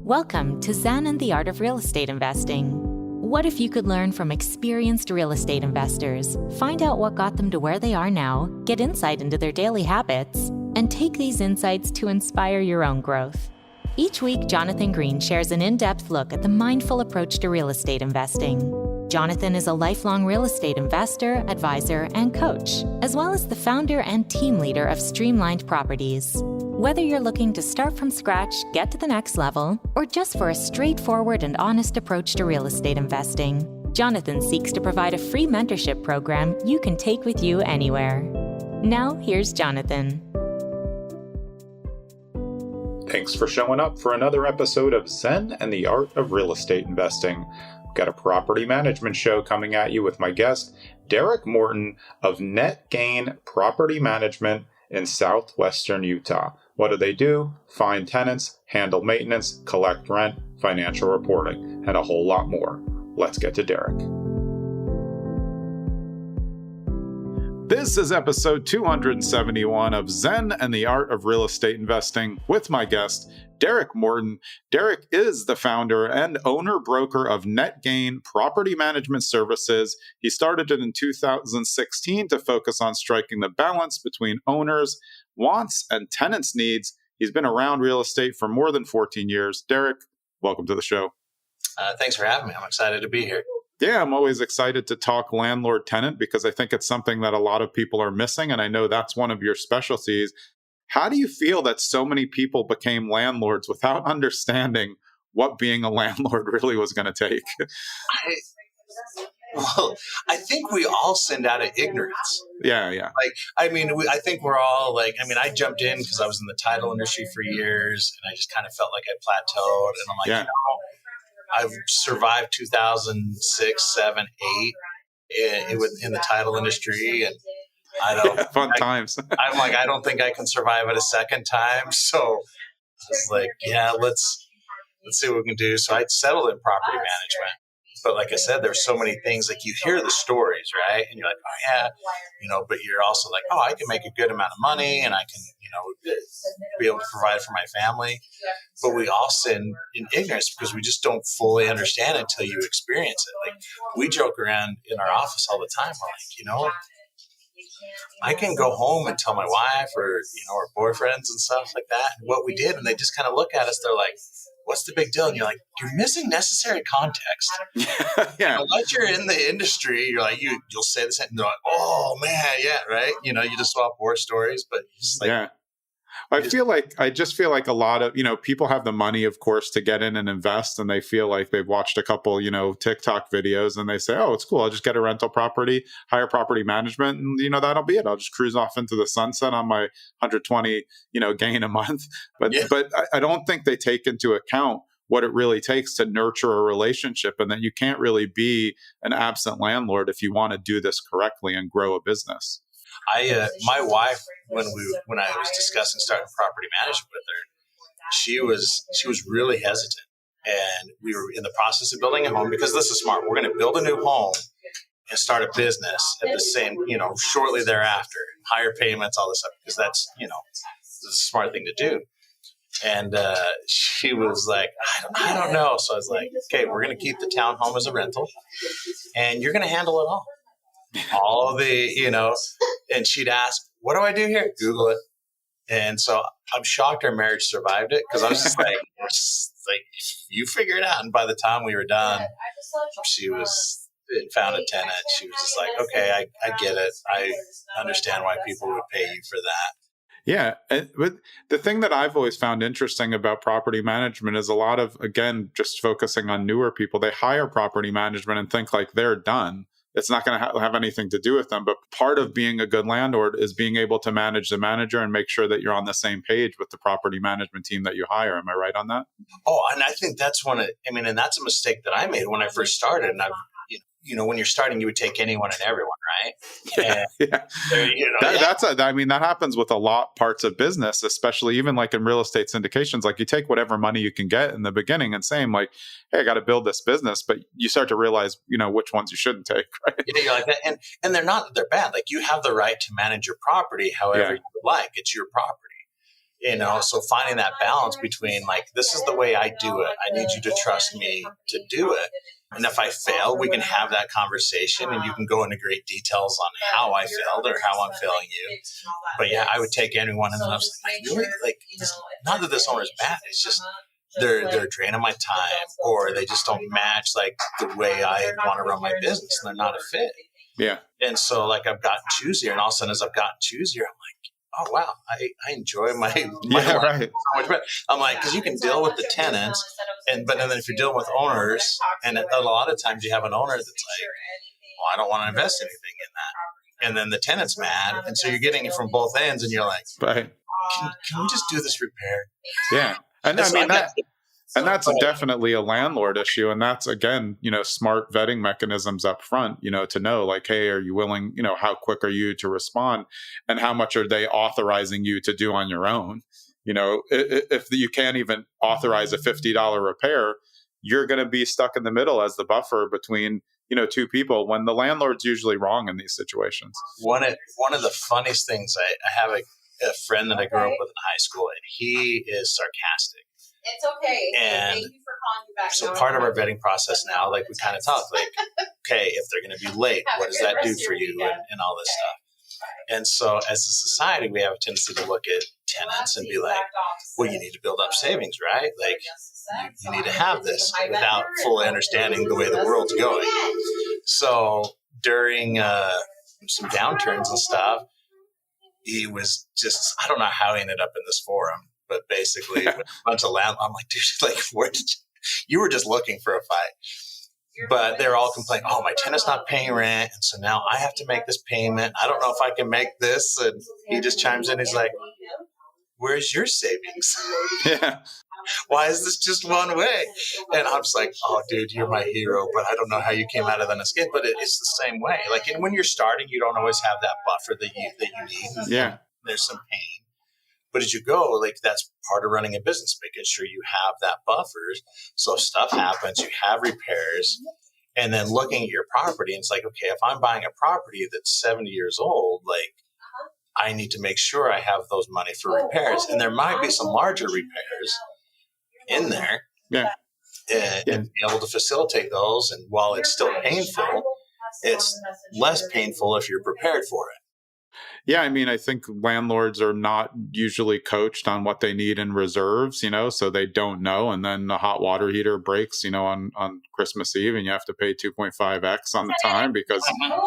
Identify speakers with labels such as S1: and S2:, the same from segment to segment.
S1: Welcome to Zen and the Art of Real Estate Investing. What if you could learn from experienced real estate investors, find out what got them to where they are now, get insight into their daily habits, and take these insights to inspire your own growth? Each week, Jonathan Green shares an in-depth look at the mindful approach to real estate investing. Jonathan is a lifelong real estate investor, advisor, and coach, as well as the founder and team leader of Streamlined Properties. Whether you're looking to start from scratch, get to the next level, or just for a straightforward and honest approach to real estate investing, Jonathan seeks to provide a free mentorship program you can take with you anywhere. Now, here's Jonathan.
S2: Thanks for showing up for another episode of Zen and the Art of Real Estate Investing. I've got a property management show coming at you with my guest, Derek Morton of Netgain Property Management in southwestern Utah. What do? Find tenants, handle maintenance, collect rent, financial reporting, and a whole lot more. Let's get to Derek. This is episode 271 of Zen and the Art of Real Estate Investing with my guest, Derek Morton. Derek is the founder and owner-broker of Netgain Property Management Services. He started it in 2016 to focus on striking the balance between owners' wants and tenants' needs. He's been around real estate for more than 14 years. Derek, welcome to the show.
S3: Thanks for having me. I'm excited to be here.
S2: Yeah, I'm always excited to talk landlord-tenant because I think it's something that a lot of people are missing, and I know that's one of your specialties. How do you feel that so many people became landlords without understanding what being a landlord really was going to take?
S3: I think we all sinned out of ignorance.
S2: Yeah.
S3: I think we're all I jumped in because I was in the title industry for years, and I just kind of felt like I plateaued, and I'm like, I've survived 2006, 7, 8 in the title industry, and
S2: fun times.
S3: I'm like, I don't think I can survive it a second time. So it's like, let's see what we can do. So I settled in property management. But like I said, there's so many things, like you hear the stories, right? And you're like, oh yeah, but you're also like, oh, I can make a good amount of money and I can, be able to provide for my family. But we all sin in ignorance because we just don't fully understand it until you experience it. Like we joke around in our office all the time. We're like, I can go home and tell my wife or, our boyfriends and stuff like that, what we did. And they just kind of look at us. They're like, what's the big deal? And you're like, you're missing necessary context.
S2: Yeah.
S3: Unless you're in the industry, you're like, you'll say this and they're like, oh man, yeah, right. You just swap war stories, but it's like,
S2: yeah. I just feel like a lot of, people have the money, of course, to get in and invest, and they feel like they've watched a couple, TikTok videos and they say, oh, it's cool. I'll just get a rental property, hire property management, and, that'll be it. I'll just cruise off into the sunset on my 120, gain a month. But I don't think they take into account what it really takes to nurture a relationship, and that you can't really be an absent landlord if you want to do this correctly and grow a business.
S3: My wife, when I was discussing starting property management with her, she was really hesitant, and we were in the process of building a home because this is smart. We're going to build a new home and start a business at the same, shortly thereafter, higher payments, all this stuff, because that's, it's a smart thing to do. And she was like, I don't know. So I was like, okay, we're going to keep the townhome as a rental, and you're going to handle it all. All the, and she'd ask, what do I do here? Google it. And so I'm shocked our marriage survived it because I was just like, you figure it out. And by the time we were done, she found a tenant. She was just like, okay, I get it. I understand why people would pay you for that.
S2: Yeah. But the thing that I've always found interesting about property management is a lot of, again, just focusing on newer people, they hire property management and think like they're done. It's not going to have anything to do with them. But part of being a good landlord is being able to manage the manager and make sure that you're on the same page with the property management team that you hire. Am I right on that?
S3: Oh, and I think that's and that's a mistake that I made when I first started. And when you're starting, you would take anyone and everyone, right?
S2: That happens with a parts of business, especially even like in real estate syndications. Like you take whatever money you can get in the beginning and saying like, hey, I got to build this business, but you start to realize, which ones you shouldn't take, right?
S3: Yeah, you're like that. And they're bad. Like you have the right to manage your property however you would like. It's your property. So finding that balance between like, this is the way I do it. I need you to trust me to do it. And if I fail, we can have that conversation and you can go into great details on how I failed or how I'm failing you. But yeah, I would take anyone and I was like, really? Like, not that this owner's bad. It's just they're draining my time, or they just don't match like the way I want to run my business, and they're not a fit.
S2: Yeah.
S3: And so like I've gotten choosier, and all of a sudden as I've gotten choosier, I'm like, oh wow, I enjoy my life
S2: right.
S3: so much better. I'm like, because you can deal with the tenants, but then if you're dealing with owners, and a lot of times you have an owner that's like, well, I don't want to invest anything in that, and then the tenant's mad, and so you're getting it from both ends, and you're like,
S2: right,
S3: can we just do this repair?
S2: Yeah, and I mean that's definitely a landlord issue. And that's, again, smart vetting mechanisms up front, to know like, hey, are you willing, how quick are you to respond, and how much are they authorizing you to do on your own? If you can't even authorize a $50 repair, you're going to be stuck in the middle as the buffer between, two people, when the landlord's usually wrong in these situations.
S3: One of the funniest things, I have a friend that I grew up with in high school, and he is sarcastic.
S4: It's okay.
S3: And
S4: thank you for calling me back.
S3: So part of our vetting process now, like we kind of talk, like, okay, if they're going to be late, what does that do for you, and all this stuff. And so as a society, we have a tendency to look at tenants and be like, well, you need to build up savings, right? Like you need to have this, without fully understanding the way the world's going. So during some downturns and stuff, he was just, I don't know how he ended up in this forum, but basically a bunch of landlords, I'm like, dude, like, where did you were just looking for a fight. But they're all complaining, oh, my tenant's not paying rent, and so now I have to make this payment. I don't know if I can make this. And he just chimes in, he's like, where's your savings?
S2: Yeah.
S3: Why is this just one way? And I'm just like, oh, dude, you're my hero, but I don't know how you came out of that unscathed. But it's the same way. Like, and when you're starting, you don't always have that buffer that you need.
S2: Yeah.
S3: There's some pain. But as you go, like, that's part of running a business, making sure you have that buffers. So if stuff happens, you have repairs, and then looking at your property, and it's like, okay, if I'm buying a property that's 70 years old, like, I need to make sure I have those money for repairs. And there might be some larger repairs in there.
S2: Yeah.
S3: And be able to facilitate those. And while it's still painful, it's less painful if you're prepared for it.
S2: Yeah, I mean, I think landlords are not usually coached on what they need in reserves, so they don't know. And then the hot water heater breaks, on Christmas Eve, and you have to pay 2.5x on the time because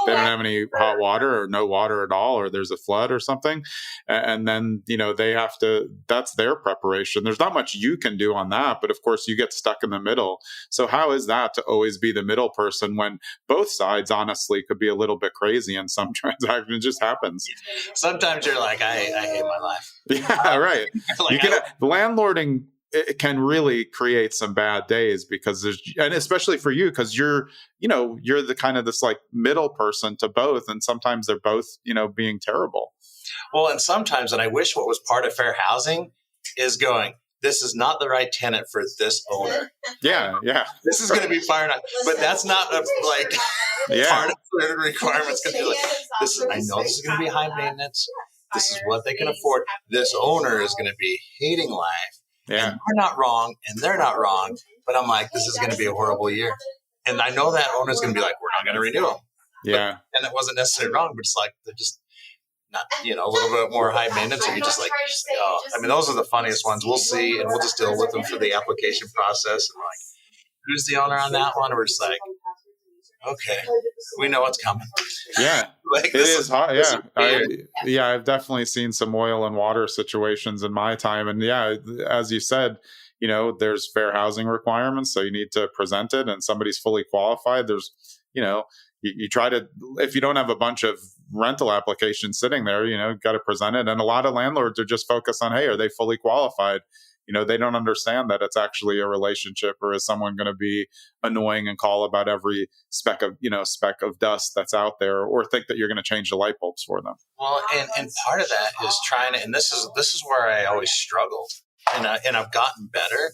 S2: they don't have any hot water or no water at all, or there's a flood or something. And then, they have to, that's their preparation. There's not much you can do on that, but of course you get stuck in the middle. So how is that to always be the middle person when both sides honestly could be a little bit crazy in some transactions? It just happens.
S3: Sometimes you're like, I hate my life.
S2: Yeah, right.
S3: Like,
S2: landlording, it can really create some bad days because and especially for you, because you're the kind of this like middle person to both, and sometimes they're both, being terrible.
S3: Well, and sometimes, and I wish what was part of fair housing is going, this is not the right tenant for this owner.
S2: Yeah.
S3: This is going to be fire, but that's not part of the requirements. Going to be like, I know this is going to be high maintenance. This is what they can afford. This owner is going to be hating life.
S2: Yeah.
S3: And we're not wrong, and they're not wrong. But I'm like, this is going to be a horrible year. And I know that owner's going to be like, we're not going to renew them.
S2: Yeah.
S3: And it wasn't necessarily wrong, but it's like, they're just not, a little bit more high maintenance. Or you're just like, oh, I mean, those are the funniest ones. We'll see, and we'll just deal with them through the application process. And like, who's the owner on that one? We're just like, okay, we know what's coming.
S2: Yeah.
S3: Like,
S2: it is hot. Yeah. I've definitely seen some oil and water situations in my time. And yeah, as you said, there's fair housing requirements. So you need to present it, and somebody's fully qualified. There's, you try to, if you don't have a bunch of rental applications sitting there, got to present it. And a lot of landlords are just focused on, hey, are they fully qualified? They don't understand that it's actually a relationship, or is someone going to be annoying and call about every speck of dust that's out there, or think that you're going to change the light bulbs for them.
S3: Well, and part of that is trying to, and this is where I always struggled, and I've gotten better,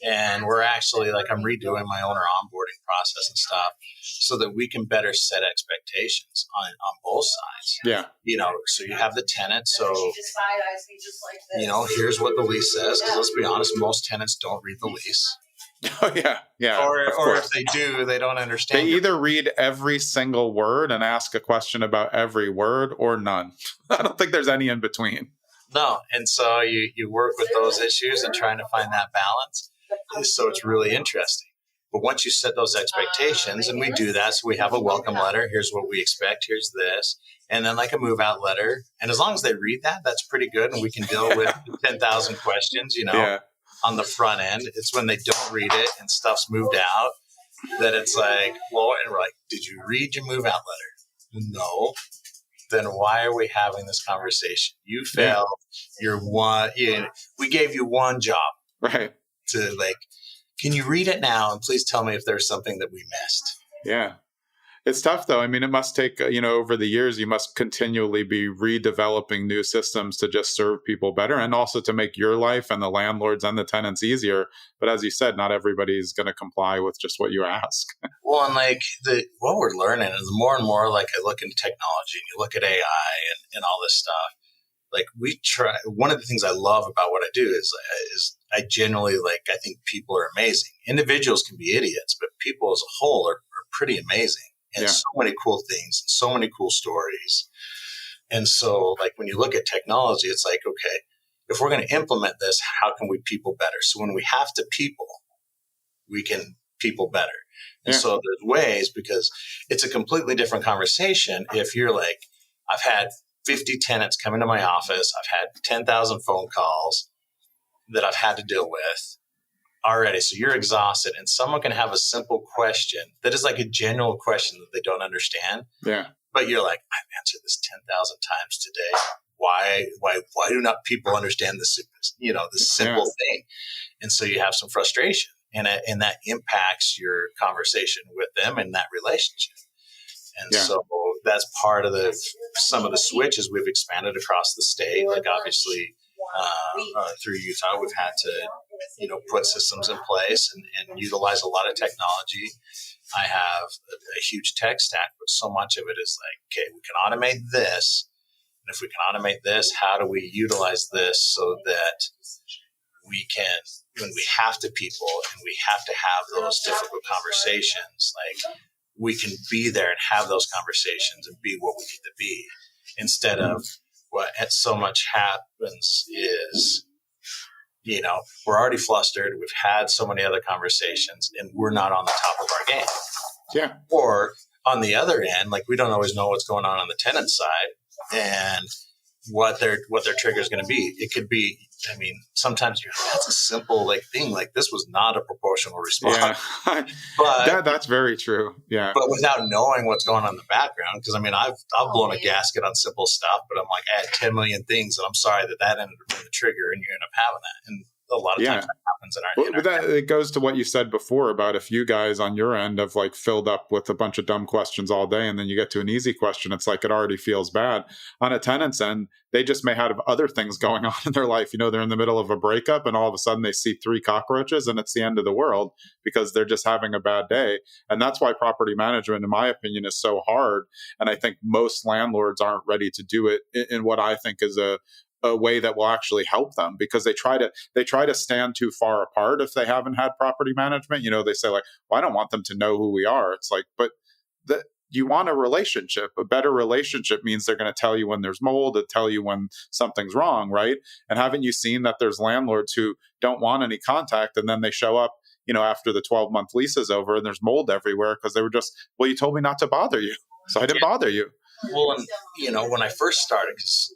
S3: And we're actually like, I'm redoing my owner onboarding process and stuff so that we can better set expectations on both sides.
S2: Yeah.
S3: So you have the tenant. So, here's what the lease says. Because let's be honest, most tenants don't read the lease.
S2: Oh, yeah. Yeah.
S3: Or if they do, they don't understand.
S2: They either read every single word and ask a question about every word or none. I don't think there's any in between.
S3: No. And so you work with those issues and trying to find that balance. So it's really interesting. But once you set those expectations, and we do that, so we have a welcome letter. Here's what we expect. Here's this. And then like a move out letter. And as long as they read that, that's pretty good. And we can deal with 10,000 questions, on the front end. It's when they don't read it and stuff's moved out that it's like, well, and we're like, did you read your move out letter? No. Then why are we having this conversation? You failed. You're one. We gave you one job.
S2: Right.
S3: To like, can you read it now? And please tell me if there's something that we missed.
S2: Yeah. It's tough, though. I mean, it must take, over the years, you must continually be redeveloping new systems to just serve people better and also to make your life and the landlords and the tenants easier. But as you said, not everybody's going to comply with just what you ask.
S3: Well, and like what we're learning is the more and more, like I look into technology and you look at AI and all this stuff, like we try, one of the things I love about what I do is I generally I think people are amazing. Individuals can be idiots, but people as a whole are pretty amazing. And so many cool things and so many cool stories. And so like when you look at technology, it's like, okay, if we're going to implement this, how can we people better? So when we have to people, we can people better. And so there's ways, because it's a completely different conversation. If you're like, I've had 50 tenants come into my office, I've had 10,000 phone calls that I've had to deal with already. So you're exhausted, and someone can have a simple question that is like a general question that they don't understand.
S2: Yeah.
S3: But you're like, I've answered this 10,000 times today. Why do not people understand this, this simple thing? And so you have some frustration, and that impacts your conversation with them and that relationship. And so that's part of some of the switches we've expanded across the state. Like obviously through Utah, we've had to, put systems in place and utilize a lot of technology. I have a huge tech stack, but so much of it is like, okay, we can automate this. And if we can automate this, how do we utilize this so that we can, when we have to people and we have to have those difficult conversations, like we can be there and have those conversations and be what we need to be, instead of what so much happens is, we're already flustered. We've had so many other conversations and we're not on the top of our game.
S2: Yeah.
S3: Or on the other end, like we don't always know what's going on the tenant side and what their trigger is going to be. It could be, sometimes that's a simple thing. Like this was not a proportional response.
S2: Yeah.
S3: But
S2: that's very true. Yeah.
S3: But without knowing what's going on in the background, because I've blown a gasket on simple stuff, but I'm like, I had 10 million things, and I'm sorry that ended up being the trigger, and you end up having that. And a lot of times that happens in our
S2: it goes to what you said before about if you guys on your end have filled up with a bunch of dumb questions all day and then you get to an easy question, it's like it already feels bad. On a tenant's end, they just may have other things going on in their life. They're in the middle of a breakup and all of a sudden they see 3 cockroaches and it's the end of the world because they're just having a bad day. And that's why property management, in my opinion, is so hard. And I think most landlords aren't ready to do it in what I think is a way that will actually help them, because they try to stand too far apart if they haven't had property management. They say well, I don't want them to know who we are. It's like, but you want a relationship. A better relationship means they're going to tell you when there's mold, to tell you when something's wrong, right? And haven't you seen that there's landlords who don't want any contact and then they show up, after the 12-month lease is over and there's mold everywhere because they were just, you told me not to bother you, so I didn't bother you.
S3: Well, and when I first started, because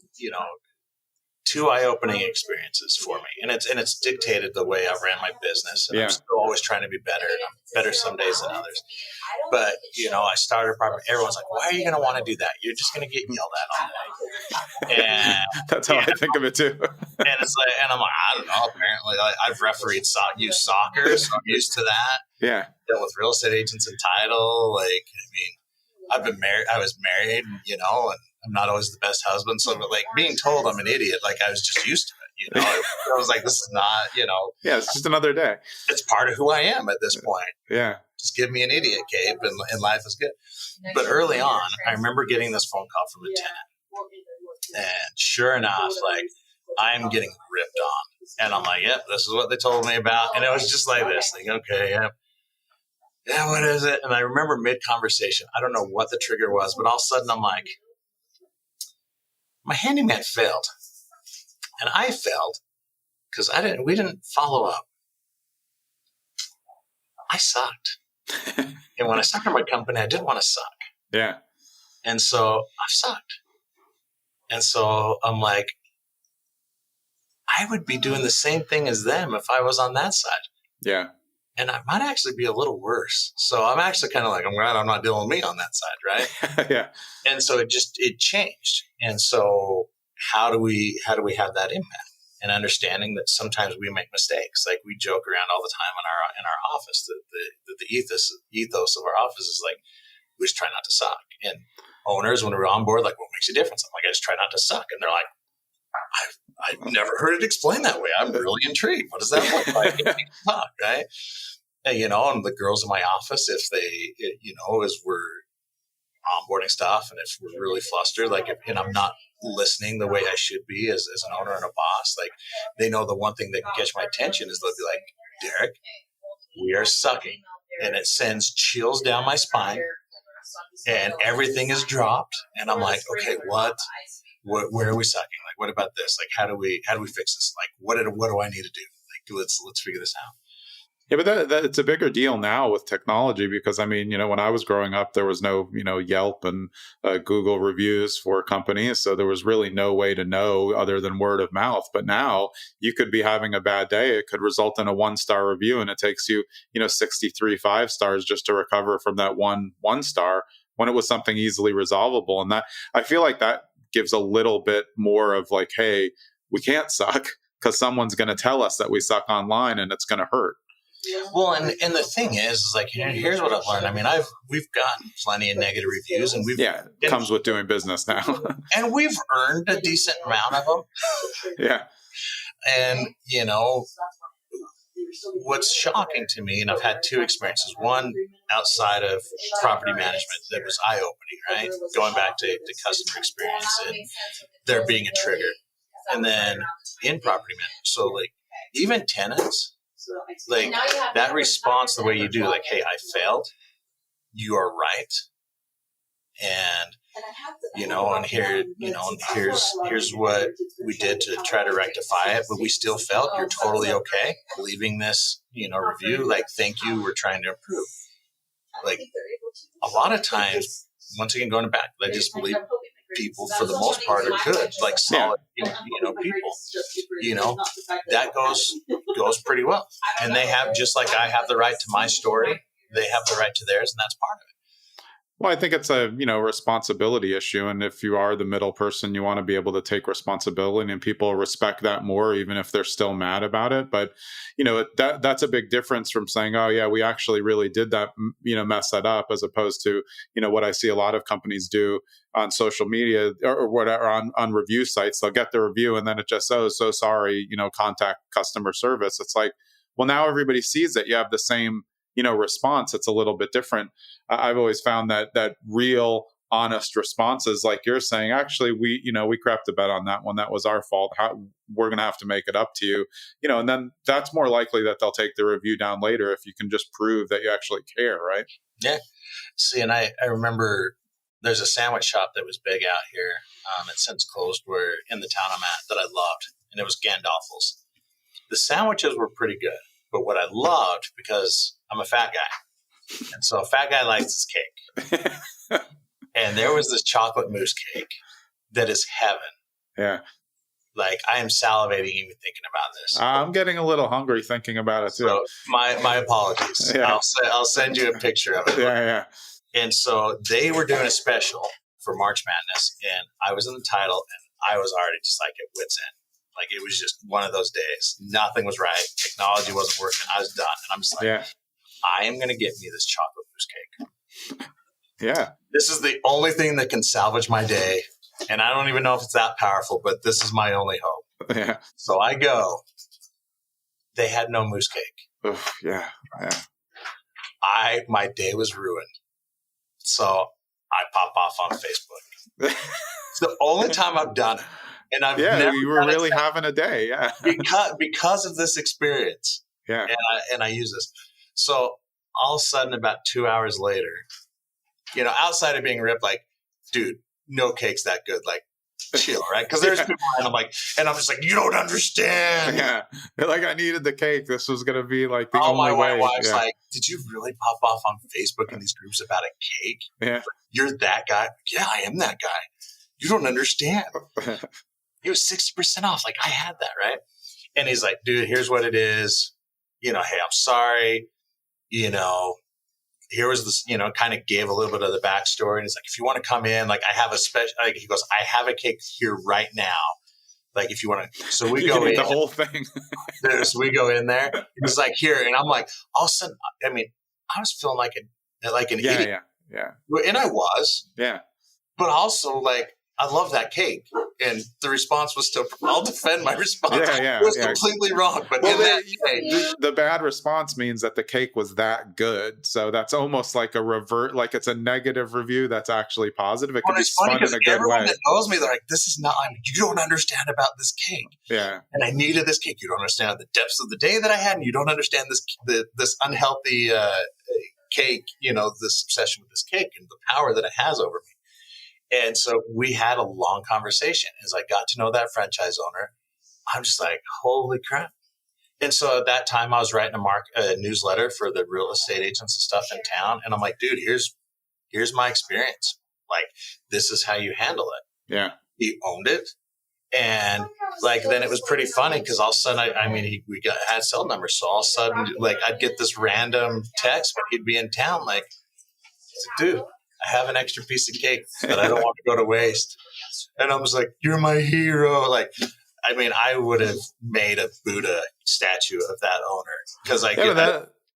S3: 2 eye-opening experiences for me, and it's dictated the way I've ran my business, and I'm still always trying to be better, and I'm better some days than others. But I started a property. Everyone's like, "Why are you going to want to do that? You're just going to get yelled at all day." And
S2: that's how I think of it too.
S3: And it's like, and I'm like, I don't know. Apparently, I've refereed youth soccer, so I'm used to that.
S2: Yeah,
S3: dealt with real estate agents and title. I've been married. I was married, and I'm not always the best husband. So, being told I'm an idiot, I was just used to it. I was like, this is not,
S2: Yeah, it's just another day.
S3: it's part of who I am at this point.
S2: Yeah.
S3: Just give me an idiot cape and life is good. But early on, I remember getting this phone call from a tenant. And sure enough, like, I'm getting ripped on. And I'm like, yep, this is what they told me about. And it was just like this thing. Okay, yeah. Yeah, what is it? And I remember mid-conversation, I don't know what the trigger was, but all of a sudden I'm like, my handyman failed. And I failed because we didn't follow up. I sucked. And when I started my company, I didn't want to suck.
S2: Yeah.
S3: And so I sucked. And so I'm like, I would be doing the same thing as them if I was on that side.
S2: Yeah.
S3: And I might actually be a little worse. So I'm actually kind of like, I'm glad I'm not dealing with me on that side, right?
S2: Yeah.
S3: And so it changed. And so how do we have that impact? And understanding that sometimes we make mistakes. Like, we joke around all the time in our office that the ethos of our office is like, we just try not to suck. And owners, when we're on board, like, what makes a difference? I'm like, I just try not to suck. And they're like, I've never heard it explained that way. I'm really intrigued. What does that look like? Talk, right? And, and the girls in my office, if they, as we're onboarding stuff, and if we're really flustered, like, and I'm not listening the way I should be as an owner and a boss, like, they know the one thing that can catch my attention is they'll be like, Derek, we are sucking. And it sends chills down my spine and everything is dropped. And I'm like, okay, where are we sucking? Like, what about this? Like, how do we fix this? Like, what do I need to do? Like, let's figure this out.
S2: Yeah, but that it's a bigger deal now with technology because, I mean, when I was growing up, there was no, Yelp and Google reviews for companies. So there was really no way to know other than word of mouth. But now you could be having a bad day. It could result in a 1-star review, and it takes you, 63 5 stars just to recover from that one star when it was something easily resolvable. And that, I feel like that gives a little bit more of like, hey, we can't suck because someone's going to tell us that we suck online and it's going to hurt.
S3: Well, and the thing is like, here's what I've learned. I mean, we've gotten plenty of negative reviews, and
S2: it comes with doing business now,
S3: and we've earned a decent amount of them.
S2: Yeah,
S3: and what's shocking to me, and I've had 2 experiences. One outside of property management that was eye-opening, right? Going back to customer experience and there being a trigger, and then in property management, so like even tenants. Like, that response, the way you do, like, hey, I failed, you are right, and and here's what we did to try to rectify it, but we still failed. You're totally okay leaving this review. Like, thank you, we're trying to improve. Like, a lot of times, once again, going back, I just believe people for the most part are good, like solid, people, that goes pretty well. And they have, just like I have the right to my story, they have the right to theirs, and that's part of it.
S2: Well, I think it's a, responsibility issue. And if you are the middle person, you want to be able to take responsibility, and people respect that more, even if they're still mad about it. But, that's a big difference from saying, oh, yeah, we actually really did that, mess that up, as opposed to, what I see a lot of companies do on social media or whatever, on review sites. They'll get the review and then it just, oh, so sorry, contact customer service. It's like, well, now everybody sees that you have the same, response. It's a little bit different. I've always found that real, honest responses, like you're saying, actually, we crapped the bed on that one. That was our fault. We're going to have to make it up to you, and then that's more likely that they'll take the review down later if you can just prove that you actually care, right?
S3: Yeah. See, and I remember there's a sandwich shop that was big out here. It's since closed, where in the town I'm at, that I loved, and it was Gandolfo's. The sandwiches were pretty good, but what I loved, because I'm a fat guy, and so a fat guy likes his cake. And there was this chocolate mousse cake that is heaven.
S2: Yeah.
S3: Like, I am salivating even thinking about this.
S2: I'm getting a little hungry thinking about it too.
S3: So my apologies. Yeah. I'll send you a picture of it.
S2: Yeah.
S3: And so they were doing a special for March Madness, and I was in the title, and I was already just like at wit's end. Like, it was just one of those days. Nothing was right. Technology wasn't working. I was done. And I'm just like, I am going to get me this chocolate mousse cake.
S2: Yeah.
S3: This is the only thing that can salvage my day. And I don't even know if it's that powerful, but this is my only hope.
S2: Yeah.
S3: So I go. They had no moose cake.
S2: Oof, yeah. Yeah.
S3: My day was ruined. So I pop off on Facebook. It's the only time I've done it. And I've never
S2: you were
S3: done
S2: really having a day. Yeah.
S3: because of this experience.
S2: Yeah.
S3: And I use this. So all of a sudden, about 2 hours later, outside of being ripped, like, dude, no cake's that good. Like, chill, right? Because there's people, and I'm just like, you don't understand.
S2: Yeah. They're like, I needed the cake. This was going to be like the only
S3: my
S2: way.
S3: wife's like, did you really pop off on Facebook in these groups about a cake?
S2: Yeah.
S3: You're that guy? Yeah, I am that guy. You don't understand. It was 60% off. Like, I had that, right? And he's like, dude, here's what it is. Hey, I'm sorry. Here was this, kind of gave a little bit of the backstory. And he's like, if you want to come in, like, I have a special, like, he goes, I have a cake here right now. Like, if you want to, so we go in
S2: the whole thing.
S3: So we go in there. He's like, here. And I'm like, all of a sudden, I mean, I was feeling like an idiot.
S2: Yeah.
S3: And I was.
S2: Yeah.
S3: But also, like, I love that cake. And the response was still, I'll defend my response.
S2: Yeah.
S3: It was completely wrong. But
S2: the bad response means that the cake was that good. So that's almost like a revert, like it's a negative review that's actually positive. It can be spun in a good
S3: everyone
S2: way.
S3: that knows me, they're like, this is not, you don't understand about this cake.
S2: Yeah.
S3: And I needed this cake. You don't understand the depths of the day that I had, and you don't understand this unhealthy cake, this obsession with this cake and the power that it has over me. And so we had a long conversation. As I got to know that franchise owner, I'm just like, holy crap. And so at that time, I was writing a newsletter for the real estate agents and stuff in town. And I'm like, dude, here's my experience. Like, this is how you handle it.
S2: Yeah.
S3: He owned it. And like, then it was pretty funny because all of a sudden, we had cell numbers. So all of a sudden, like, I'd get this random text when he'd be in town. Like, dude, I have an extra piece of cake that I don't want to go to waste. And I was like, you're my hero. Like, I would have made a Buddha statue of that owner because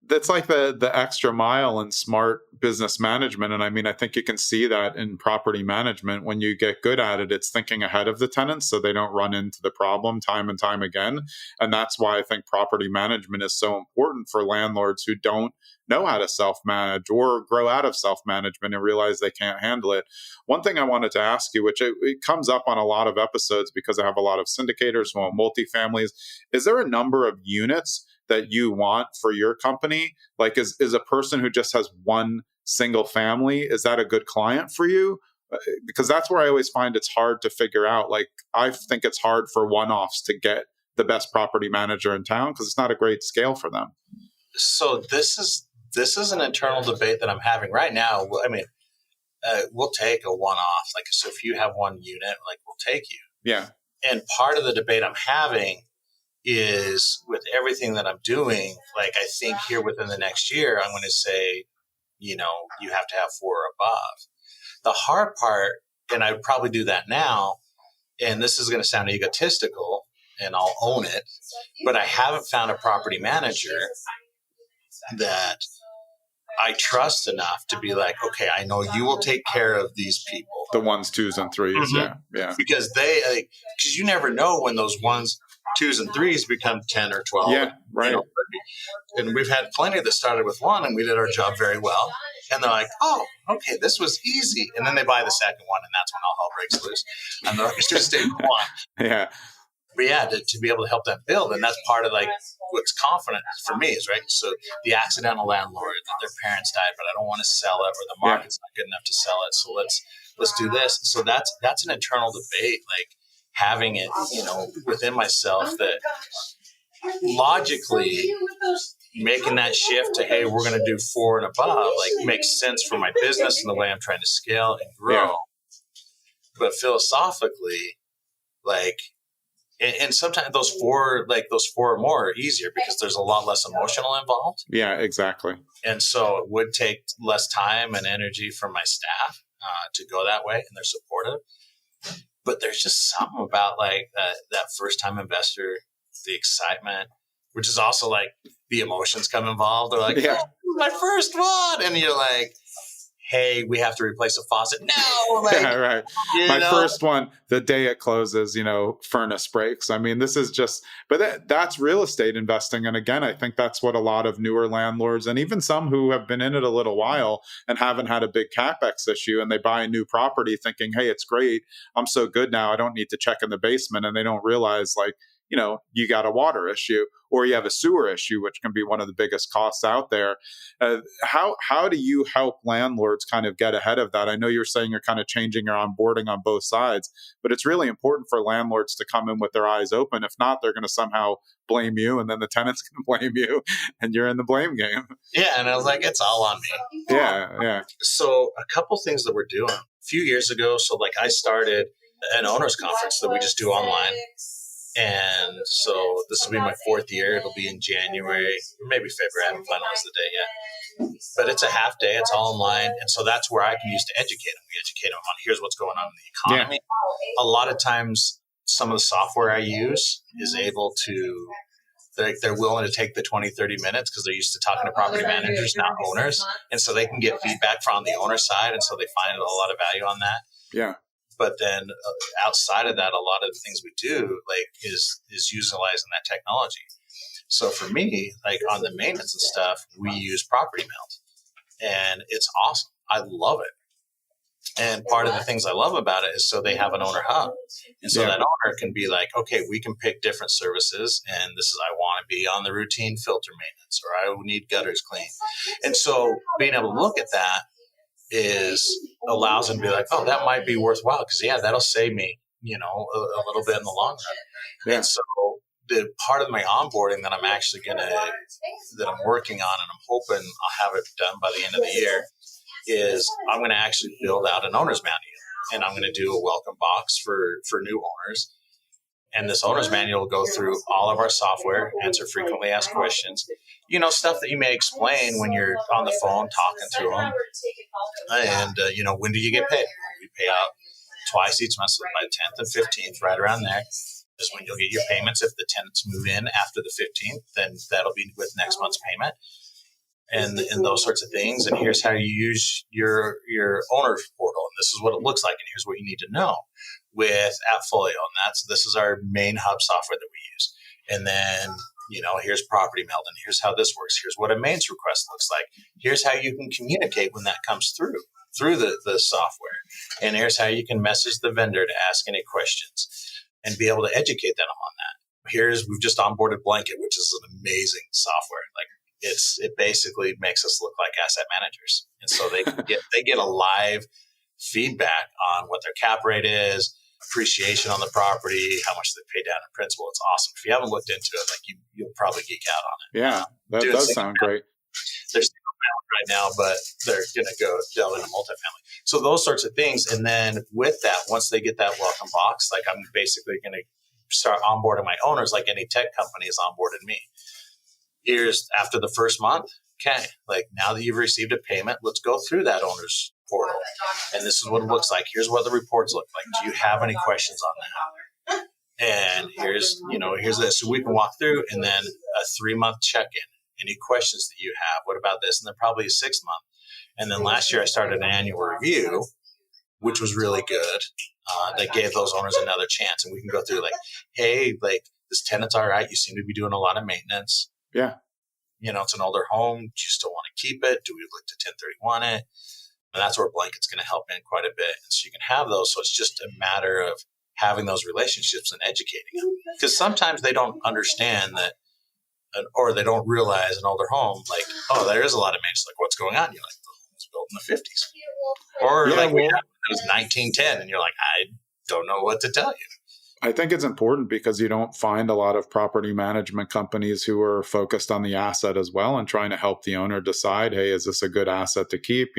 S2: that's like the extra mile in smart business management. And I think you can see that in property management. When you get good at it, it's thinking ahead of the tenants so they don't run into the problem time and time again. And that's why I think property management is so important for landlords who don't know how to self-manage or grow out of self-management and realize they can't handle it. One thing I wanted to ask you, which it comes up on a lot of episodes because I have a lot of syndicators who own multifamilies, is there a number of units that you want for your company? Like, is a person who just has one single family, is that a good client for you? Because that's where I always find it's hard to figure out. Like, I think it's hard for one-offs to get the best property manager in town because it's not a great scale for them.
S3: So this is an internal debate that I'm having right now. We'll take a one-off. Like, so if you have one unit, like, we'll take you.
S2: Yeah.
S3: And part of the debate I'm having is with everything that I'm doing, like, I think here within the next year, I'm going to say, you have to have 4 or above. The hard part, and I would probably do that now, and this is going to sound egotistical, and I'll own it, but I haven't found a property manager that I trust enough to be like, okay, I know you will take care of these people.
S2: The 1s, 2s, and 3s.
S3: Mm-hmm.
S2: Yeah.
S3: Because because you never know when those 1s, 2s, and 3s become 10 or 12.
S2: Yeah, right.
S3: And we've had plenty that started with 1 and we did our job very well. And they're like, oh, okay, this was easy. And then they buy the second one and that's when all hell breaks loose. And they're like, it's just stay with 1.
S2: Yeah.
S3: But yeah, to be able to help them build. And that's part of like what's confident for me is, right? So the accidental landlord that their parents died, but I don't want to sell it, or the market's not good enough to sell it. So let's do this. So that's an internal debate, like having it, within myself, that logically making that shift to, hey, we're going to do 4 and above, like, makes sense for my business and the way I'm trying to scale and grow. Yeah. But philosophically, like, and sometimes those 4 or more are easier because there's a lot less emotional involved.
S2: Yeah, exactly.
S3: And so it would take less time and energy from my staff to go that way, and they're supportive. But there's just something about like that first time investor, the excitement, which is also like the emotions come involved. They're like, yeah, my first one. And you're like, hey, we have to replace a faucet. No, like,
S2: Yeah, right. My first one, the day it closes, furnace breaks. I mean, this is just, but that's real estate investing. And again, I think that's what a lot of newer landlords and even some who have been in it a little while and haven't had a big CapEx issue, and they buy a new property thinking, hey, it's great. I'm so good now. I don't need to check in the basement. And they don't realize, like, you got a water issue or you have a sewer issue, which can be one of the biggest costs out there. How do you help landlords kind of get ahead of that? I know you're saying you're kind of changing your onboarding on both sides, but it's really important for landlords to come in with their eyes open. If not, they're going to somehow blame you, and then the tenant's going to blame you, and you're in the blame game.
S3: Yeah, and I was like, it's all on me.
S2: Yeah.
S3: So a couple things that we're doing. A few years ago, I started an owners conference that we just do online. And so this will be my 4th year. It'll be in January, maybe February. I haven't finalized the date yet. But it's a half day. It's all online. And so that's where I can use to educate them. We educate them on here's what's going on in the economy. Yeah. A lot of times, some of the software I use is able to, they're willing to take the 20, 30 minutes because they're used to talking to property managers, not owners. And so they can get feedback from the owner side. And so they find a lot of value on that.
S2: Yeah.
S3: But then outside of that, a lot of the things we do is utilizing that technology. So for me, like on the maintenance and stuff, we use Property Meld, and it's awesome. I love it. And part of the things I love about it is so they have an owner hub. And so that owner can be like, okay, we can pick different services. And this is, I want to be on the routine filter maintenance, or I need gutters clean. And so being able to look at that allows them to be like, oh, that might be worthwhile because that'll save me, a little bit in the long run. Yeah. And so the part of my onboarding that I'm actually that I'm working on, and I'm hoping I'll have it done by the end of the year, is I'm going to actually build out an owner's manual, and I'm going to do a welcome box for new owners. And this owner's manual will go through all of our software, answer frequently asked questions, stuff that you may explain when you're on the phone talking to them. And, when do you get paid? We pay out twice each month, so by the 10th and 15th, right around there is when you'll get your payments. If the tenants move in after the 15th, then that'll be with next month's payment. And those sorts of things. And here's how you use your owner's portal. And this is what it looks like. And here's what you need to know with Appfolio. And this is our main hub software that we use. And then, here's Property Meld. And here's how this works. Here's what a mains request looks like. Here's how you can communicate when that comes through the software. And here's how you can message the vendor to ask any questions and be able to educate them on that. We've just onboarded Blanket, which is an amazing software. It basically makes us look like asset managers. And so they get a live feedback on what their cap rate is, appreciation on the property, how much they pay down in principal. It's awesome. If you haven't looked into it, you'll probably geek out on it.
S2: Yeah, that does sound great.
S3: They're single family right now, but they're going to go delve into multifamily. So those sorts of things. And then with that, once they get that welcome box, I'm basically going to start onboarding my owners like any tech company has onboarded me. Here's after the first month. Okay, now that you've received a payment, let's go through that owner's portal. And this is what it looks like. Here's what the reports look like. Do you have any questions on that? And here's this. So we can walk through, and then a 3-month check-in. Any questions that you have? What about this? And then probably a 6-month. And then last year I started an annual review, which was really good. That gave those owners another chance. And we can go through hey, this tenant's all right. You seem to be doing a lot of maintenance.
S2: Yeah.
S3: It's an older home. Do you still want to keep it? Do we look to 1031 it? And that's where Blanket's going to help in quite a bit. And so you can have those. So it's just a matter of having those relationships and educating them. Because sometimes they don't understand that, or they don't realize an older home, there is a lot of maintenance. What's going on? You're the home was built in the 50s. Or it was 1910. And you're I don't know what to tell you.
S2: I think it's important because you don't find a lot of property management companies who are focused on the asset as well and trying to help the owner decide, hey, is this a good asset to keep?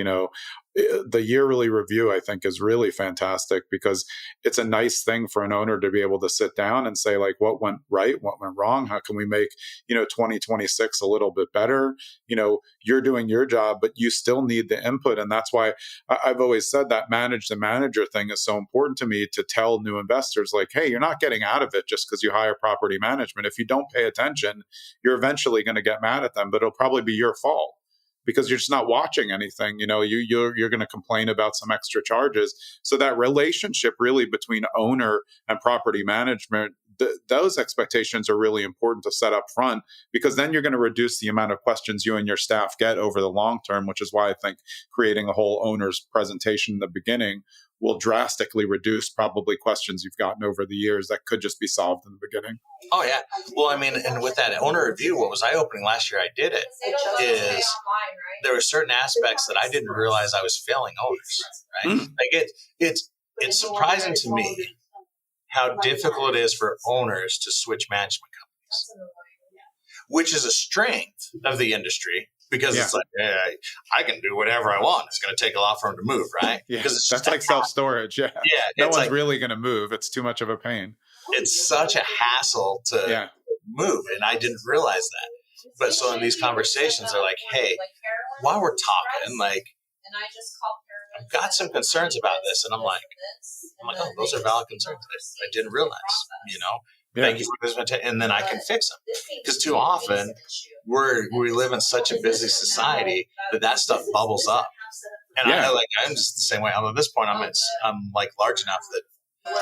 S2: The yearly review, I think, is really fantastic because it's a nice thing for an owner to be able to sit down and say, what went right, what went wrong, how can we make 2026 a little bit better? You're doing your job, but you still need the input. And that's why I've always said that manage the manager thing is so important to me, to tell new investors, hey, you're not getting out of it just because you hire property management. If you don't pay attention, you're eventually going to get mad at them, but it'll probably be your fault, because you're just not watching anything. You're going to complain about some extra charges. So that relationship really between owner and property management, those expectations are really important to set up front, because then you're going to reduce the amount of questions you and your staff get over the long term, which is why I think creating a whole owner's presentation in the beginning will drastically reduce probably questions you've gotten over the years that could just be solved in the beginning.
S3: Oh, yeah. Well, I mean, and with that owner review, what was eye-opening last year I did it is there were certain aspects that I didn't realize I was failing owners, right? Like it's surprising to me how difficult it is for owners to switch management companies, which is a strength of the industry, because it's like, hey, I can do whatever I want. It's going to take a lot for them to move, right?
S2: Yeah,
S3: because
S2: that's like self-storage. Yeah, no one's
S3: like,
S2: really going to move. It's too much of a pain.
S3: It's such a hassle to move, and I didn't realize that. But so in these conversations, they're like, hey, while we're talking, like, I've got some concerns about this. And I'm like, oh, those are valid concerns. I didn't realize, Thank you for this. And then I can fix them. Because too often we live in such a busy society that stuff bubbles up. And I'm just the same way. At this point, I'm like large enough that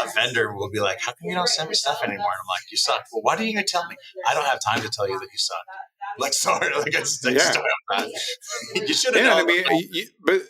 S3: a vendor will be like, how come you don't send me stuff anymore? And I'm like, you suck. Well, why didn't you tell me? I don't have time to tell you that you suck. Like, sorry, like I just don't have time. You should have known.
S2: I mean, but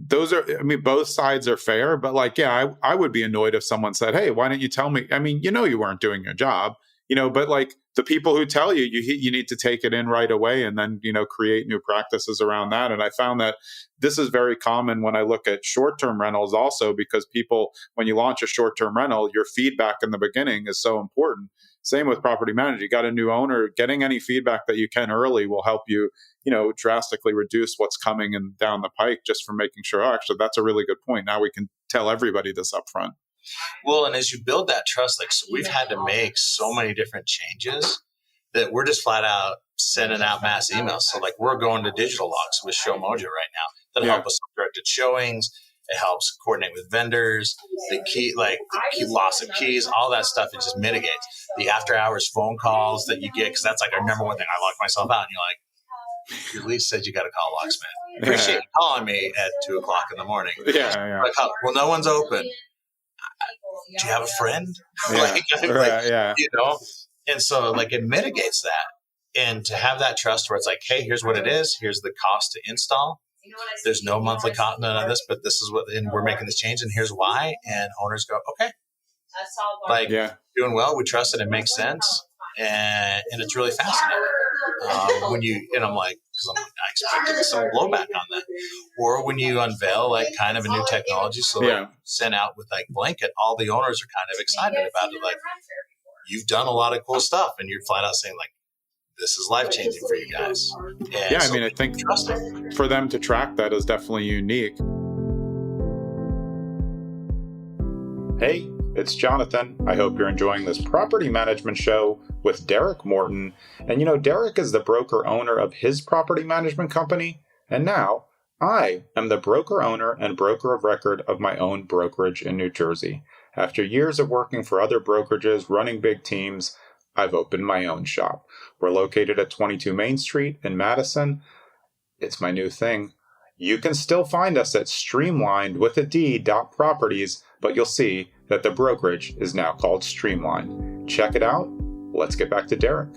S2: those are, both sides are fair, but like, I would be annoyed if someone said, hey, why didn't you tell me? I mean, you weren't doing your job, but like the people who tell you, you need to take it in right away and then, create new practices around that. And I found that this is very common when I look at short-term rentals also, because people, when you launch a short-term rental, your feedback in the beginning is so important. Same with property management. You got a new owner, getting any feedback that you can early will help you, drastically reduce what's coming in down the pike, just from making sure, actually, that's a really good point. Now we can tell everybody this up front.
S3: Well, and as you build that trust, like, so we've had to make so many different changes that we're just flat out sending out mass emails. So like we're going to digital logs with Show Mojo right now that help us with directed showings. It helps coordinate with vendors, the loss of keys, all that stuff. It just mitigates the after hours phone calls that you get. Cause that's like our number one thing. I lock myself out and you're like, your lease said you got to call a locksmith. Appreciate you calling me at 2:00 in the morning.
S2: Yeah.
S3: Like, well, no one's open. Do you have a friend? And so like it mitigates that. And to have that trust where it's like, hey, here's what it is. Here's the cost to install. There's no monthly cost on this, but this is what, and we're making this change and here's why. And owners go, okay, like doing well. We trust it. It makes sense. And it's really fascinating. And I'm like, I expected some blowback on that. Or when you unveil like kind of a new technology, so like sent out with like blanket, all the owners are kind of excited about it. Like, you've done a lot of cool stuff and you're flat out saying like, this is life-changing for you guys. And
S2: I think for them to track that is definitely unique. Hey, it's Jonathan. I hope you're enjoying this property management show with Derek Morton. And Derek is the broker owner of his property management company. And now I am the broker owner and broker of record of my own brokerage in New Jersey. After years of working for other brokerages, running big teams, I've opened my own shop. We're located at 22 Main Street in Madison. It's my new thing. You can still find us at streamlined with a D.properties, but you'll see that the brokerage is now called Streamlined. Check it out. Let's get back to Derek.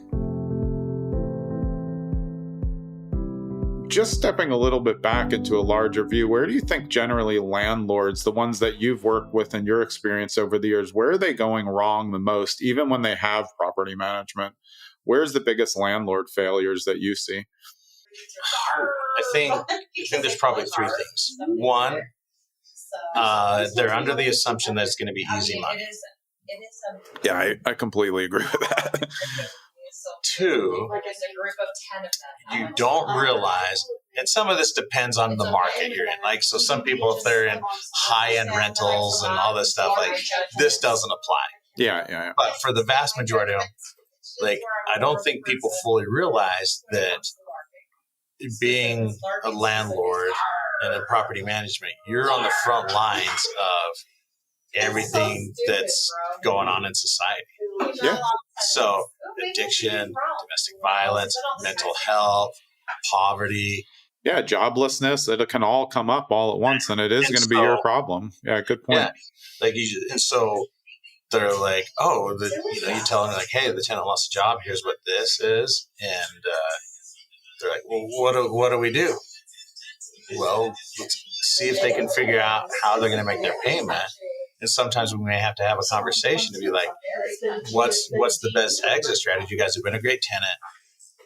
S2: Just stepping a little bit back into a larger view, where do you think generally landlords, the ones that you've worked with in your experience over the years, where are they going wrong the most, even when they have property management? Where's the biggest landlord failures that you see?
S3: I think there's probably three things. One, they're under the assumption that it's going to be easy money.
S2: Yeah, I completely agree with that.
S3: Two, you don't realize, and some of this depends on the market you're in. Like, so some people, if they're in high-end rentals and all this stuff, like this doesn't apply.
S2: Yeah.
S3: But for the vast majority of them, like, I don't think people fully realize that being a landlord and in property management, you're on the front lines of everything that's going on in society.
S2: Yeah.
S3: So addiction, domestic violence, mental health, poverty,
S2: Yeah, joblessness, it can all come up all at once, and it is going to be your problem. Yeah, good point.
S3: Yeah, like and so they're like, oh, you tell them like, hey, the tenant lost a job. Here's what this is, and they're like, well, what do we do? Well, let's see if they can figure out how they're going to make their payment. And sometimes we may have to have a conversation to be like, what's the best exit strategy? You guys have been a great tenant.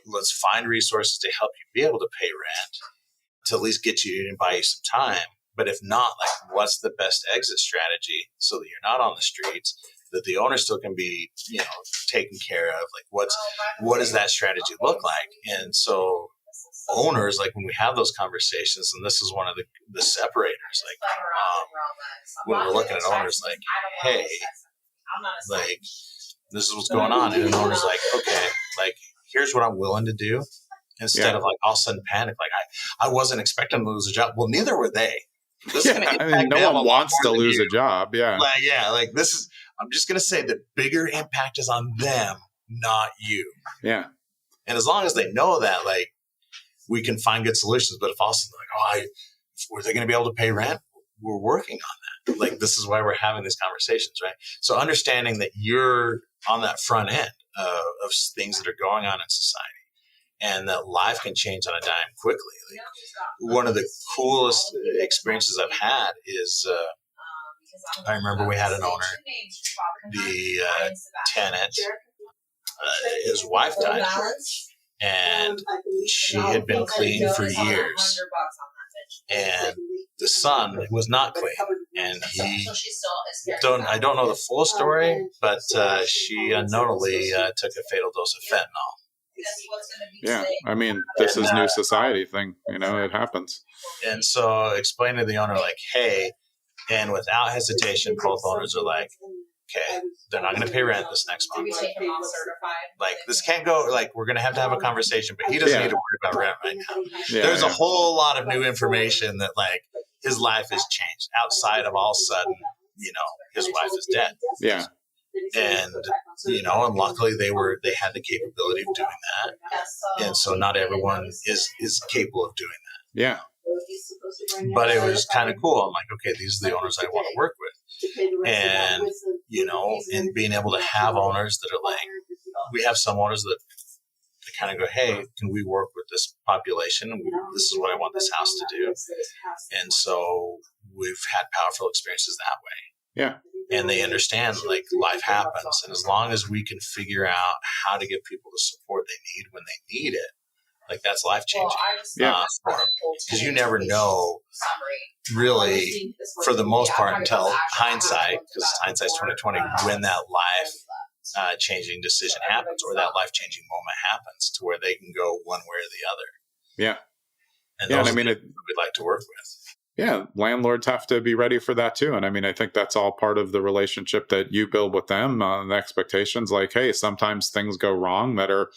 S3: Let's find resources to help you be able to pay rent, to at least get you and buy you some time. But if not, like, what's the best exit strategy so that you're not on the streets, that the owner still can be, taken care of? Like, what does that strategy look like? And so owners, like when we have those conversations, and this is one of the separators, like when we're looking at owners, like, hey, like this is what's going on, and an owner's like, okay, like here's what I'm willing to do, instead of like all of a sudden panic, like I wasn't expecting to lose a job. Well, neither were they. This is
S2: I mean, no one wants to lose a job. Yeah,
S3: like this is. I'm just gonna say the bigger impact is on them, not you.
S2: Yeah,
S3: and as long as they know that, like, we can find good solutions. But if also like, were they going to be able to pay rent? We're working on that. Like, this is why we're having these conversations, right? So understanding that you're on that front end of things that are going on in society, and that life can change on a dime quickly. Like, one of the coolest experiences I've had is I remember we had an owner, the tenant, his wife died. And she had been clean for years. And the son was not clean. And I don't know the full story, but she unknowingly took a fatal dose of fentanyl.
S2: Yeah, I mean, this is new society thing. It happens.
S3: And so explain to the owner, like, hey, and without hesitation, both owners are like, okay, they're not going to pay rent this next month. Like, this can't go, like, we're going to have a conversation, but he doesn't need to worry about rent right now. There's a whole lot of new information that, like, his life has changed outside of all of a sudden, his wife is dead.
S2: Yeah.
S3: And, and luckily they had the capability of doing that. And so not everyone is capable of doing that.
S2: Yeah.
S3: But it was kind of cool. I'm like, okay, these are the owners I want to work with. And, and being able to have owners that are like, we have some owners that kind of go, hey, can we work with this population? This is what I want this house to do. And so we've had powerful experiences that way.
S2: Yeah.
S3: And they understand, like, life happens. And as long as we can figure out how to give people the support they need when they need it, like, that's life changing. Because you never know, really, for the most part, until hindsight, because hindsight's 2020, when that life changing decision happens, or that life changing moment happens, to where they can go one way or the other.
S2: Yeah.
S3: And those are the people we'd like to work with.
S2: Yeah, landlords have to be ready for that too. And I mean, I think that's all part of the relationship that you build with them, the expectations. Like, hey, sometimes things go wrong that are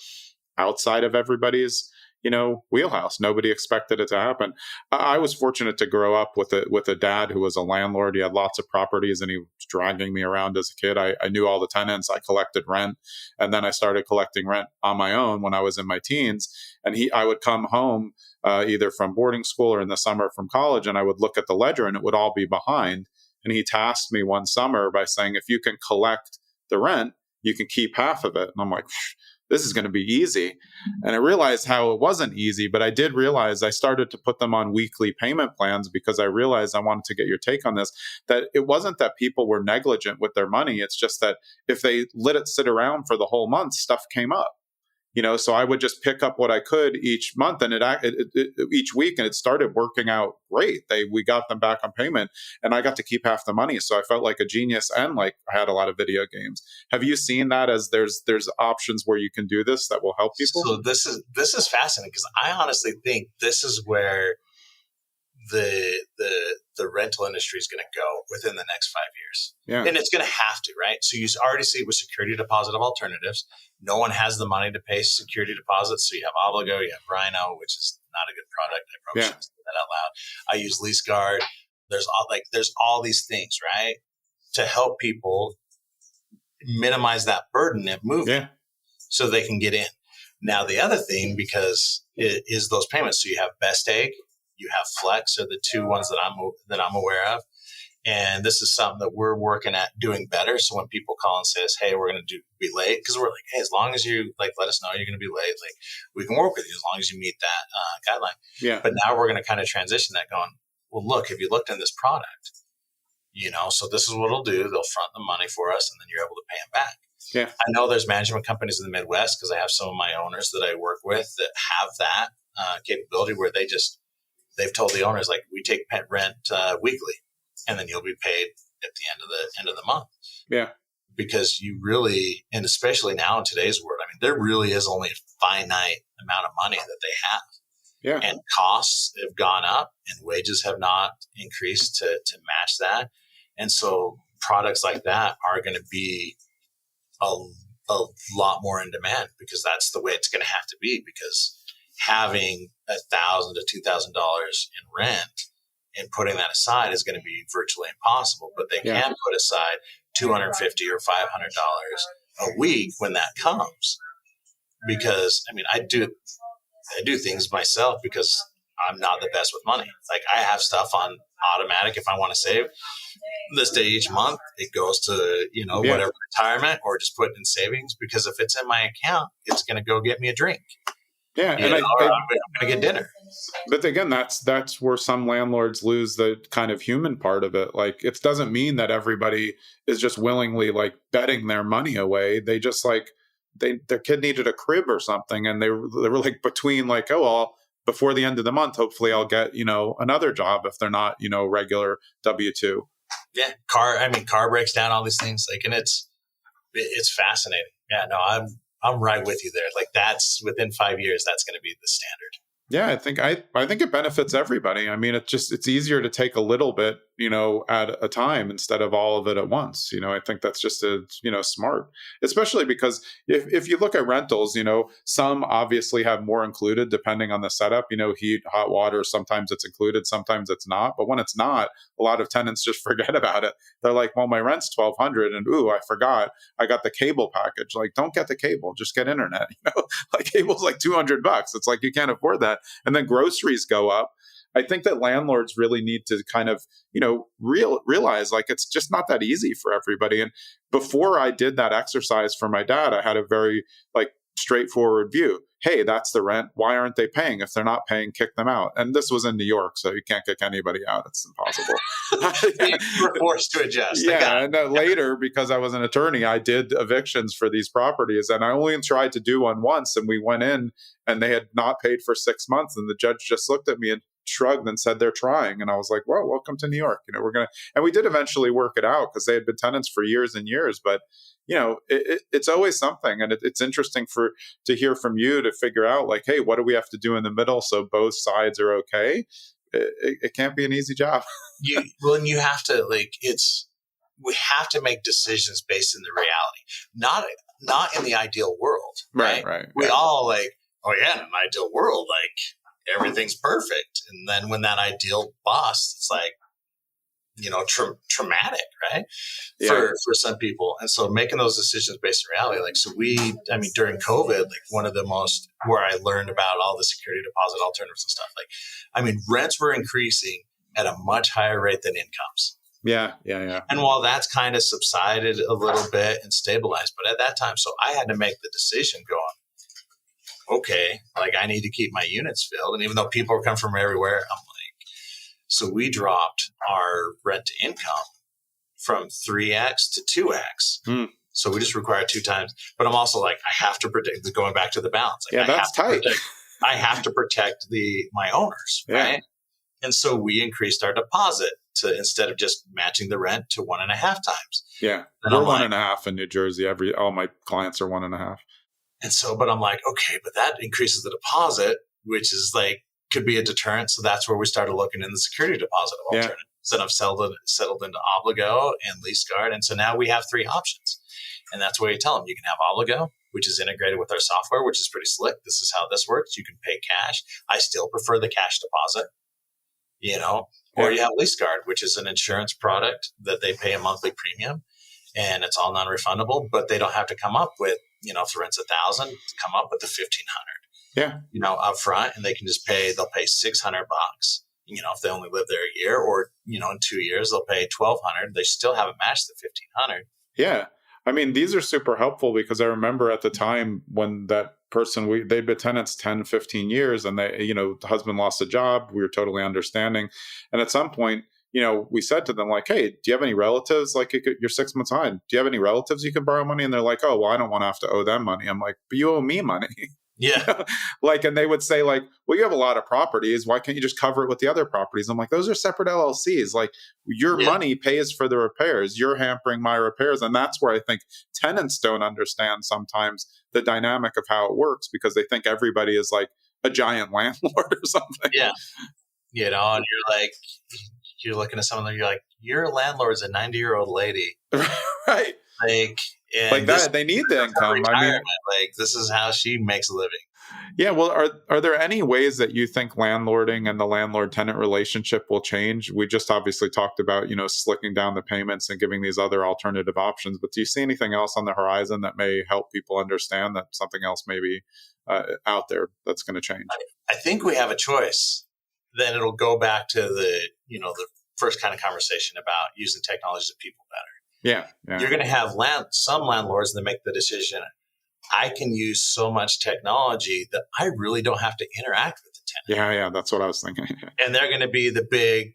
S2: outside of everybody's wheelhouse. Nobody expected it to happen. I was fortunate to grow up with a dad who was a landlord. He had lots of properties, and he was dragging me around as a kid. I knew all the tenants. I collected rent, and then I started collecting rent on my own when I was in my teens. And I would come home either from boarding school or in the summer from college, and I would look at the ledger, and it would all be behind. And he tasked me one summer by saying, if you can collect the rent, you can keep half of it. And I'm like, this is going to be easy. And I realized how it wasn't easy, but I did realize I started to put them on weekly payment plans, because I realized, I wanted to get your take on this, that it wasn't that people were negligent with their money. It's just that if they let it sit around for the whole month, stuff came up. So I would just pick up what I could each month, and each week, and it started working out great. We got them back on payment, and I got to keep half the money. So I felt like a genius, and like I had a lot of video games. Have you seen that as there's options where you can do this that will help people?
S3: So this is fascinating, because I honestly think this is where the rental industry is going to go within the next 5 years.
S2: Yeah.
S3: And it's going to have to, right? So you already see with security deposit of alternatives, no one has the money to pay security deposits. So you have Obligo, you have Rhino, which is not a good product. I probably shouldn't say that out loud. I use LeaseGuard. There's all these things, right, to help people minimize that burden at moving, so they can get in. Now, the other thing, because it is those payments. So you have Best Egg, you have Flex, are the two ones that I'm aware of. And this is something that we're working at doing better. So when people call and says, hey, we're going to be late, because we're like, hey, as long as you let us know you're going to be late, we can work with you as long as you meet that guideline.
S2: Yeah.
S3: But now we're going to kind of transition that going, well, look, have you looked in this product? So this is what it'll do. They'll front the money for us, and then you're able to pay them back.
S2: Yeah.
S3: I know there's management companies in the Midwest, because I have some of my owners that I work with that have that capability where they've told the owners, we take rent weekly, and then you'll be paid at the end of the month.
S2: Yeah.
S3: Because you really, and especially now in today's world, there really is only a finite amount of money that they have.
S2: Yeah.
S3: And costs have gone up and wages have not increased to match that. And so products like that are going to be a lot more in demand, because that's the way it's going to have to be, because having $1,000 to $2,000 in rent and putting that aside is going to be virtually impossible. But they can put aside $250 or $500 a week when that comes. Because I do things myself because I'm not the best with money. I have stuff on automatic. If I want to save this day each month, it goes to, whatever retirement, or just put it in savings, because if it's in my account, it's going to go get me a drink.
S2: Yeah. And
S3: I'm going to get dinner.
S2: But again, that's where some landlords lose the kind of human part of it. It doesn't mean that everybody is just willingly betting their money away. They just their kid needed a crib or something, and they were between oh, well, before the end of the month, hopefully I'll get another job if they're not regular W-2.
S3: Yeah, car breaks down, all these things and it's fascinating. Yeah, no, I'm right with you there. That's within 5 years, that's going to be the standard.
S2: Yeah, I think it benefits everybody. It's easier to take a little bit, at a time instead of all of it at once. I think that's just smart, especially because if you look at rentals, some obviously have more included depending on the setup, heat, hot water, sometimes it's included, sometimes it's not. But when it's not, a lot of tenants just forget about it. They're like, well, my rent's $1,200 and ooh, I forgot I got the cable package. Don't get the cable, just get internet. Cable's $200. It's you can't afford that. And then groceries go up. I think that landlords really need to kind of, realize it's just not that easy for everybody. And before I did that exercise for my dad, I had a very straightforward view. Hey, that's the rent. Why aren't they paying? If they're not paying, kick them out. And this was in New York, so you can't kick anybody out. It's impossible.
S3: You were forced to adjust.
S2: Yeah, and later, because I was an attorney, I did evictions for these properties, and I only tried to do one once, and we went in, and they had not paid for 6 months, and the judge just looked at me and shrugged and said they're trying. And I was like, well, welcome to New York. And we did eventually work it out, because they had been tenants for years and years, but it's always something. And it's interesting to hear from you to figure out hey, what do we have to do in the middle so both sides are okay? It can't be an easy job.
S3: And you have to we have to make decisions based in the reality, not in the ideal world. Right. We all oh yeah, in an ideal world, everything's perfect. And then when that ideal busts, it's traumatic, right?
S2: Yeah.
S3: For some people. And so making those decisions based on reality, during COVID, one of the most where I learned about all the security deposit alternatives and stuff, rents were increasing at a much higher rate than incomes.
S2: Yeah.
S3: And while that's kind of subsided a little bit and stabilized, but at that time, so I had to make the decision going, okay, I need to keep my units filled. And even though people are coming from everywhere, so we dropped our rent to income from 3x to 2x. So we just require 2 times. But I'm also I have to protect, going back to the balance.
S2: That's tight.
S3: I have to protect my owners, right? And so we increased our deposit to, instead of just matching the rent, to 1.5 times.
S2: Yeah. We're 1.5 in New Jersey. All my clients are 1.5.
S3: And so, but I'm okay, but that increases the deposit, which is could be a deterrent. So that's where we started looking in the security deposit alternatives. And I've settled into Obligo and LeaseGuard. And so now we have 3 options. And that's where you tell them you can have Obligo, which is integrated with our software, which is pretty slick. This is how this works. You can pay cash. I still prefer the cash deposit, or you have LeaseGuard, which is an insurance product that they pay a monthly premium, and it's all non-refundable, but they don't have to come up with if the rent's 1,000, come up with the 1,500,
S2: Yeah.
S3: up front, and they can just they'll pay $600, if they only live there a year, or, in 2 years, they'll pay $1,200. They still haven't matched the 1,500.
S2: Yeah. I mean, these are super helpful because I remember at the time when that person, they'd been tenants 10, 15 years and they, the husband lost a job. We were totally understanding. And at some point, we said to them like, hey, do you have any relatives? Like you're 6 months behind. Do you have any relatives you can borrow money? And they're like, oh, well, I don't want to have to owe them money. I'm like, but you owe me money.
S3: Yeah.
S2: And they would say like, well, you have a lot of properties. Why can't you just cover it with the other properties? I'm like, those are separate LLCs. Like your money pays for the repairs. You're hampering my repairs. And that's where I think tenants don't understand sometimes the dynamic of how it works because they think everybody is like a giant landlord or something.
S3: Yeah. And you're looking at someone, you're like, your landlord's a 90-year-old lady.
S2: Right.
S3: Like
S2: that, they need the income. I mean,
S3: this is how she makes a living.
S2: Yeah. Well, are there any ways that you think landlording and the landlord-tenant relationship will change? We just obviously talked about, slicking down the payments and giving these other alternative options. But do you see anything else on the horizon that may help people understand that something else may be out there that's going to change?
S3: I think we have a choice. Then it'll go back to the first kind of conversation about using technology to people better.
S2: Yeah.
S3: You're going to have some landlords that make the decision, I can use so much technology that I really don't have to interact with the tenant.
S2: Yeah, that's what I was thinking.
S3: And they're going to be the big,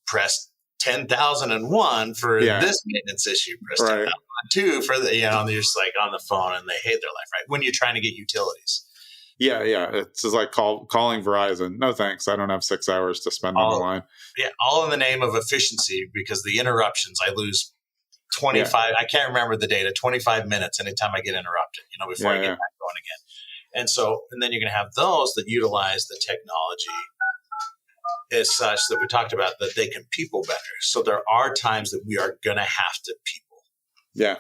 S3: press 10,001 for this maintenance issue, press 10,002 for the, and they're just like on the phone and they hate their life, right? When you're trying to get utilities.
S2: Yeah. It's just like calling Verizon. No, thanks. I don't have 6 hours to spend on the line.
S3: Yeah. All in the name of efficiency because the interruptions, I lose 25, I can't remember the data, 25 minutes anytime I get interrupted, before I get back going again. And then you're going to have those that utilize the technology as such that we talked about that they can people better. So there are times that we are going to have to people.
S2: Yeah.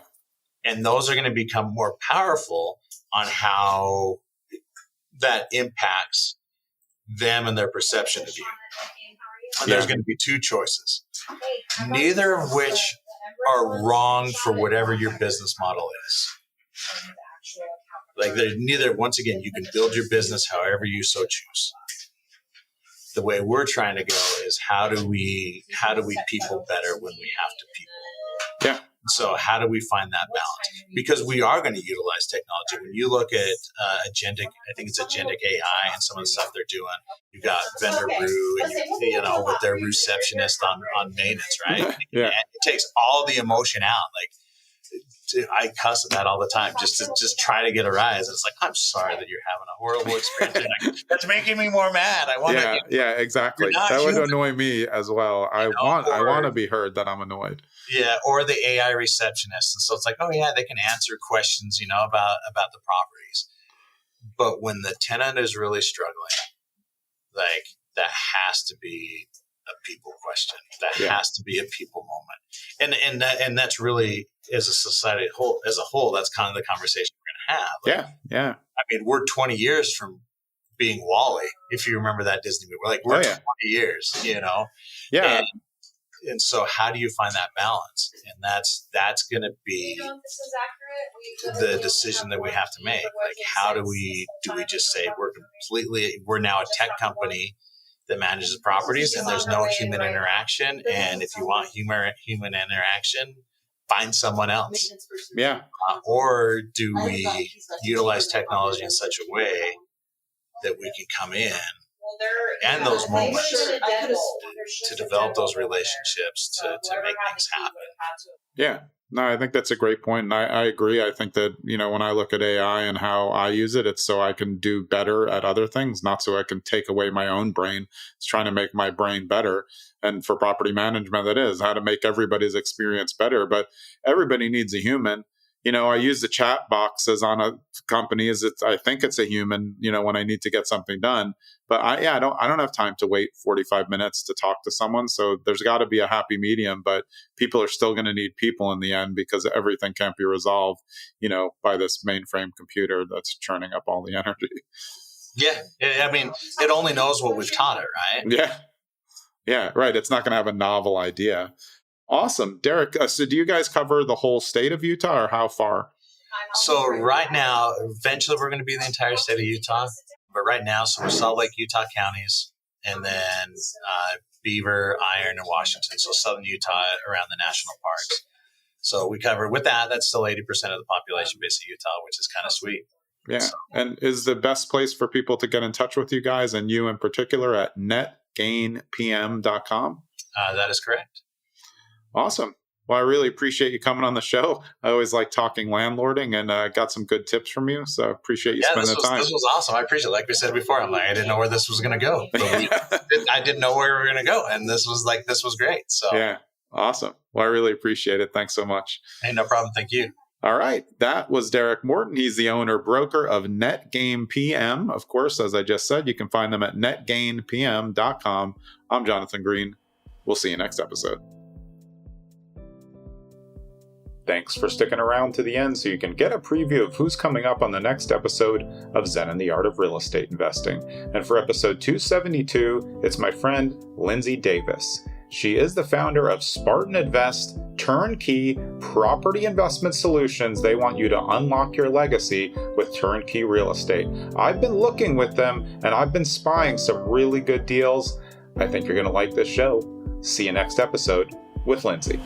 S3: And those are going to become more powerful on how that impacts them and their perception of you. And there's going to be two choices, neither of which are wrong for whatever your business model is. Like they're neither, once again, you can build your business however you so choose. The way we're trying to go is how do we people better when we have to people?
S2: Yeah.
S3: So how do we find that balance? Because we are going to utilize technology. When you look at Agentic, I think it's Agentic AI and some of the stuff they're doing. You've got Vendor Brew and with their receptionist on maintenance, right?
S2: Yeah.
S3: And it takes all the emotion out. Like I cuss at that all the time, just to try to get a rise. It's like, I'm sorry that you're having a horrible experience. That's making me more mad. I want to.
S2: Yeah, exactly. That would annoy me as well. I want to be heard that I'm annoyed.
S3: Yeah, or the AI receptionist, and so it's like, oh yeah, they can answer questions, about the properties. But when the tenant is really struggling, like that has to be a people question. That has to be a people moment, and that's really as a society as a whole, that's kind of the conversation we're going to have.
S2: Yeah.
S3: I mean, we're 20 years from being Wall-E, if you remember that Disney movie. We're 20 years,
S2: Yeah.
S3: And so how do you find that balance? And that's going to be the decision that we have to make. Like, how do we just say we're now a tech company that manages properties and there's no human interaction. And if you want human interaction, find someone else.
S2: Yeah.
S3: Or do we utilize technology in such a way that we can come in and those moments to develop those relationships to make things happen?
S2: Yeah. No, I think that's a great point. And I agree. I think that, when I look at AI and how I use it, it's so I can do better at other things, not so I can take away my own brain. It's trying to make my brain better. And for property management, that is how to make everybody's experience better. But everybody needs a human. I use the chat boxes on a company I think it's a human, when I need to get something done. But I don't have time to wait 45 minutes to talk to someone. So there's got to be a happy medium, but people are still going to need people in the end because everything can't be resolved, by this mainframe computer that's churning up all the energy.
S3: Yeah. I mean, it only knows what we've taught it, right?
S2: Yeah. Yeah, right. It's not going to have a novel idea. Awesome. Derek, so do you guys cover the whole state of Utah or how far?
S3: So right now, eventually we're going to be the entire state of Utah. But right now, so we're Salt Lake, Utah counties, and then Beaver, Iron, and Washington. So southern Utah around the national parks. So we cover, with that, that's still 80% of the population base of Utah, which is kind of sweet.
S2: Yeah.
S3: So,
S2: And is the best place for people to get in touch with you guys and you in particular at netgainpm.com?
S3: that is correct.
S2: Awesome. Well, I really appreciate you coming on the show. I always like talking landlording and got some good tips from you. So appreciate you spending the time.
S3: This was awesome. I appreciate it. Like we said before, I'm like, I didn't know where this was going to go. But I didn't know where we were going to go. And this was great. So
S2: yeah, awesome. Well, I really appreciate it. Thanks so much.
S3: Hey, no problem. Thank you.
S2: All right. That was Derek Morton. He's the owner broker of Netgain PM. Of course, as I just said, you can find them at netgainpm.com. I'm Jonathan Green. We'll see you next episode. Thanks for sticking around to the end so you can get a preview of who's coming up on the next episode of Zen and the Art of Real Estate Investing. And for episode 272, it's my friend Lindsay Davis. She is the founder of Spartan Invest, turnkey property investment solutions. They want you to unlock your legacy with turnkey real estate. I've been looking with them and I've been spying some really good deals. I think you're going to like this show. See you next episode with Lindsay.